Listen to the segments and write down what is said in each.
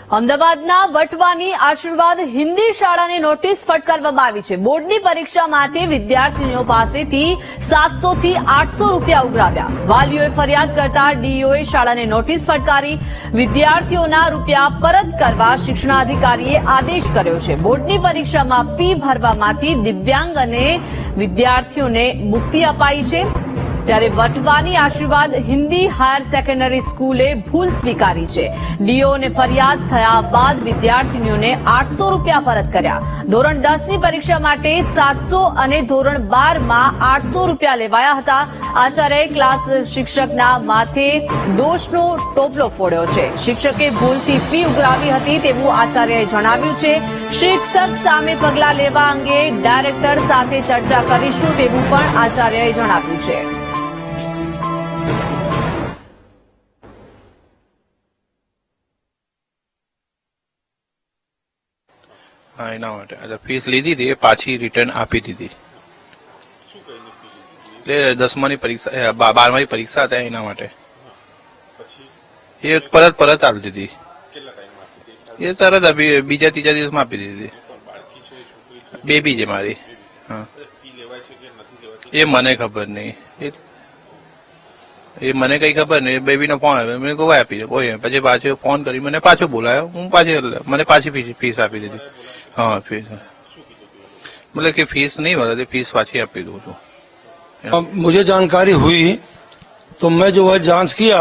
અમદાવાદના વટવાની આશીર્વાદ હિન્દી શાળાને નોટિસ ફટકારવામાં આવી છે। બોર્ડની પરીક્ષા માટે વિદ્યાર્થીઓ પાસેથી 700 થી 800 રૂપિયા ઉઘરાવ્યા। વાલીઓએ ફરિયાદ કરતા ડીઈઓએ શાળાને નોટિસ ફટકારી વિદ્યાર્થીઓના રૂપિયા પરત કરવા શિક્ષણાધિકારીએ આદેશ કર્યો છે। બોર્ડની પરીક્ષામાં ફી ભરવામાંથી દિવ્યાંગ અને વિદ્યાર્થીઓને મુક્તિ અપાઈ છે। ત્યારે વટવાની આશીર્વાદ હિન્દી હાયર સેકન્ડરી સ્કૂલે ભૂલ સ્વીકારી છે। ડીઓને ફરિયાદ થયા બાદ વિદ્યાર્થીનીઓને 800 રૂપિયા પરત કર્યા। ધોરણ 10 ની પરીક્ષા માટે 700 અને ધોરણ 12 માં 800 રૂપિયા લેવાયા હતા। આચાર્યએ ક્લાસ શિક્ષકના માથે દોષનો ટોપલો ફોડ્યો છે। શિક્ષકે ભૂલથી ફી ઉઘરાવી હતી તેવું આચાર્યએ જણાવ્યું છે। શિક્ષક સામે પગલાં લેવા અંગે ડાયરેક્ટર સાથે ચર્ચા કરીશું તેવું પણ આચાર્યએ જણાવ્યું છે। हाँ एना माटे એટલે ફીસ લીધી હતી એ પાછી રિટર્ન આપી દીધી। એટલે 10માની પરીક્ષા 12માની પરીક્ષા હતા એના માટે એ પરત આપી દીધી। એ તરત બીજા ત્રીજા દિવસમાં આપી દીધી। બેબી છે મારી। હા એ મને ખબર નહીં। એ મને કઈ ખબર નહીં। બેબીનો ફોન આવ્યો મેં કોઈ આપી દે કોઈ પછી પાછો ફોન કરી મને પાછો બોલાયો હું પાછી મને પાછી ફીસ આપી દીધી। हाँ फीस मतलब कि फीस नहीं भरा थी फीस पाछी आपी दूं छूं। मुझे जानकारी हुई तो मैं जो है जांच किया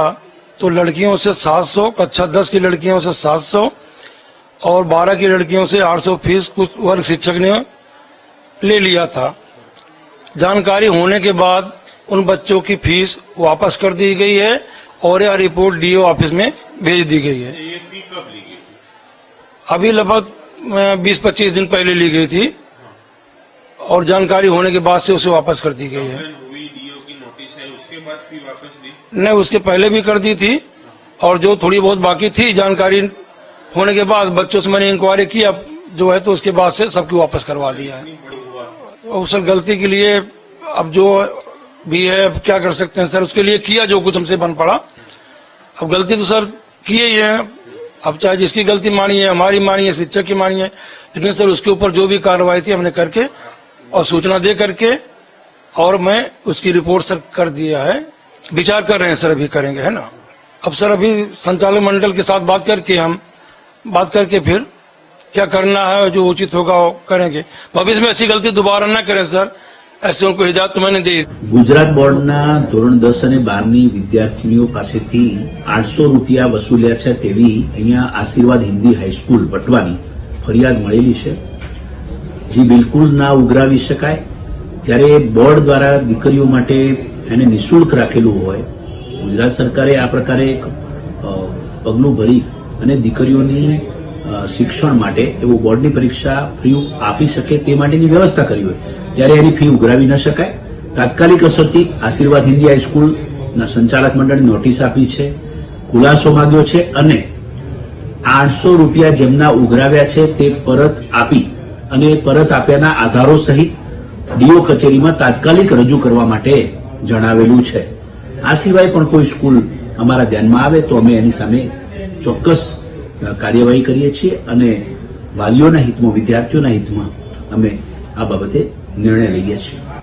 तो लड़कियों से 700 कक्षा 10 की लड़कियों से 700 और 12 की लड़कियों से 800 फीस कुछ वर्ग शिक्षक ने ले लिया था। जानकारी होने के बाद उन बच्चों की फीस वापस कर दी गई है और यह रिपोर्ट डीओ ऑफिस में भेज दी गई है। ये फी कब ली गई थी? अभी लगभग 20-25 दिन पहले ली गई थी और जानकारी होने के बाद से उसे वापस कर दी गई है। डीओ की नोटिस है उसके बाद फी वापस दी? नहीं उसके पहले भी कर दी थी और जो थोड़ी बहुत बाकी थी जानकारी होने के बाद बच्चों से मैंने इंक्वायरी की अब जो है तो उसके बाद से सबकी वापस करवा दिया है। और सर गलती के लिए अब जो भी है अब क्या कर सकते हैं सर उसके लिए किया जो कुछ हमसे बन पड़ा। अब गलती तो सर किए ही है अब चाहे जिसकी गलती मानी है हमारी मानी है शिक्षक की मानी है लेकिन सर उसके ऊपर जो भी कार्रवाई थी हमने करके और सूचना दे करके और मैं उसकी रिपोर्ट सर कर दिया है। विचार कर रहे हैं सर अभी करेंगे है ना। अब सर अभी संचालक मंडल के साथ बात करके फिर क्या करना है जो उचित होगा वो करेंगे। भविष्य में ऐसी गलती दोबारा न करें सर ऐसे उनको हिदायत तो मैंने दी। गुजरात बोर्डना धोरण 10 અને 12ની વિદ્યાર્થીનીઓ પાસેથી 800 રૂપિયા વસૂલ્યા છે તેવી અહીંયા આશીર્વાદ હિન્દી હાઈસ્કૂલ વટવાની ફરિયાદ મળેલી છે। જે બિલકુલ ના ઉઘરાવી શકાય। જ્યારે બોર્ડ દ્વારા દીકરીઓ માટે એને નિઃશુલ્ક રાખેલું હોય ગુજરાત સરકારે આ પ્રકારે એક પગલું ભરી અને દીકરીઓની શિક્ષણ માટે એવું બોર્ડની પરીક્ષા ફ્રી આપી શકે તે માટેની વ્યવસ્થા કરી હોય ત્યારે એની ફી ઉઘરાવી ન શકાય। તાત્કાલિક અસરથી આશીર્વાદ હિન્દી હાઈસ્કૂલના સંચાલક મંડળે નોટિસ આપી છે ખુલાસો માંગ્યો છે અને 800 રૂપિયા જેમના ઉઘરાવ્યા છે તે પરત આપી અને પરત આપ્યાના આધારો સહિત ડીઓ કચેરીમાં તાત્કાલિક રજૂ કરવા માટે જણાવેલું છે। આ સિવાય પણ કોઈ સ્કૂલ અમારા ધ્યાનમાં આવે તો અમે એની સામે ચોક્કસ કાર્યવાહી કરીએ છીએ અને વાલીઓના હિતમાં વિદ્યાર્થીઓના હિતમાં અમે આ બાબતે निर्णय लीजिए।